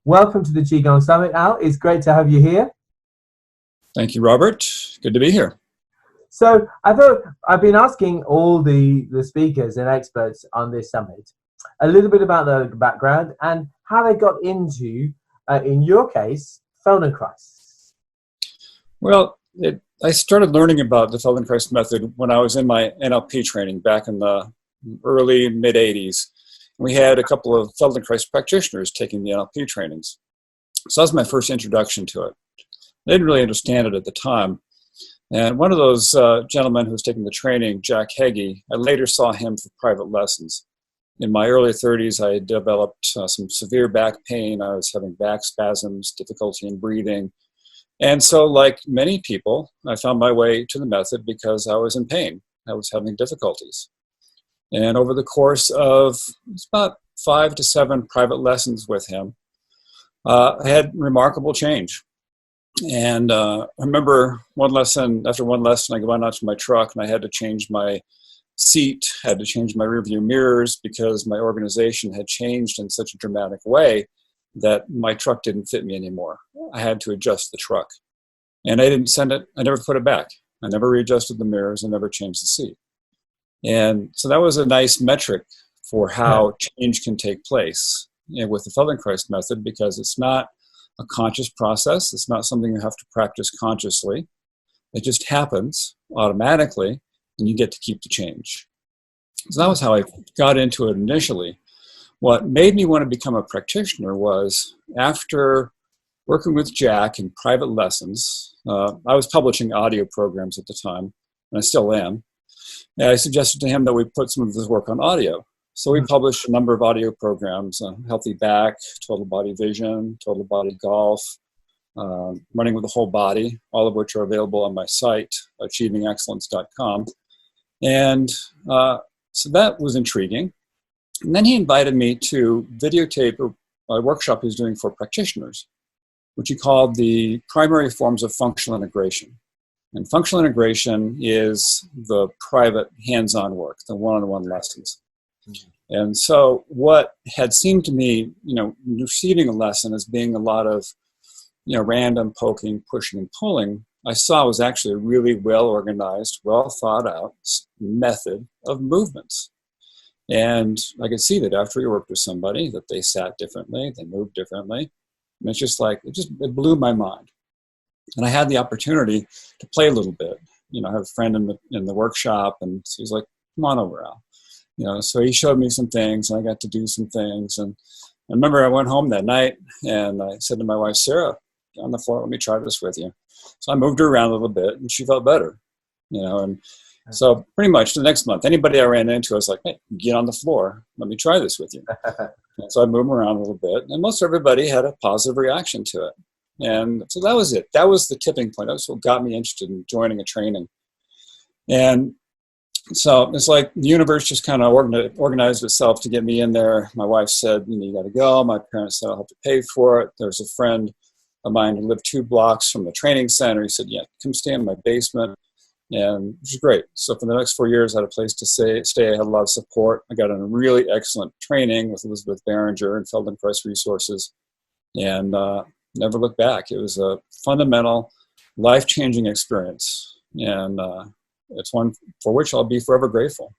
Welcome to the Qigong Summit, Al. It's great to have you here. Thank you, Robert. Good to be here. So I thought I've been asking all the speakers and experts on this summit a little bit about their background and how they got into, in your case, Feldenkrais. Well, I started learning about the Feldenkrais method when I was in my NLP training back in the early, mid-'80s. We had a couple of Feldenkrais practitioners taking the NLP trainings. So that was my first introduction to it. I didn't really understand it at the time. And one of those gentlemen who was taking the training, Jack Heggie, I later saw him for private lessons. In my early 30s, I had developed some severe back pain. I was having back spasms, difficulty in breathing. And so, like many people, I found my way to the method because I was in pain. I was having difficulties. And over the course of about 5 to 7 private lessons with him, I had remarkable change. And I remember after one lesson, I went out to my truck and I had to change my seat, had to change my rearview mirrors because my organization had changed in such a dramatic way that my truck didn't fit me anymore. I had to adjust the truck. And I didn't send it, I never put it back. I never readjusted the mirrors, I never changed the seat. And so that was a nice metric for how change can take place with the Feldenkrais method, because it's not a conscious process. It's not something you have to practice consciously. It just happens automatically, and you get to keep the change. So that was how I got into it initially. What made me want to become a practitioner was, after working with Jack in private lessons, I was publishing audio programs at the time, and I still am. And I suggested to him that we put some of this work on audio. So we published a number of audio programs: Healthy Back, Total Body Vision, Total Body Golf, Running with the Whole Body, all of which are available on my site, achievingexcellence.com. And so that was intriguing. And then he invited me to videotape a workshop he was doing for practitioners, which he called the Primary Forms of Functional Integration. And functional integration is the private hands-on work, the one-on-one lessons. And so what had seemed to me, receiving a lesson as being a lot of, random poking, pushing, and pulling, I saw was actually a really well-organized, well-thought-out method of movements. And I could see that after you worked with somebody, that they sat differently, they moved differently. And it's just like, it blew my mind. And I had the opportunity to play a little bit. I have a friend in the workshop, and he's like, "Come on over, Al." So he showed me some things, and I got to do some things. And I remember I went home that night, and I said to my wife, "Sarah, get on the floor, let me try this with you." So I moved her around a little bit, and she felt better. And so pretty much the next month, anybody I ran into, I was like, "Hey, get on the floor, let me try this with you." And so I moved them around a little bit, and most everybody had a positive reaction to it. And so that was it. That was the tipping point. That was what got me interested in joining a training. And so it's like the universe just kind of organized itself to get me in there. My wife said, "You got to go." My parents said, "I'll have to pay for it." There's a friend of mine who lived 2 blocks from the training center. He said, "Yeah, come stay in my basement." And it was great. So for the next 4 years, I had a place to stay. I had a lot of support. I got in a really excellent training with Elizabeth Behringer and Feldenkrais Resources. And never looked back. It was a fundamental, life-changing experience, and it's one for which I'll be forever grateful.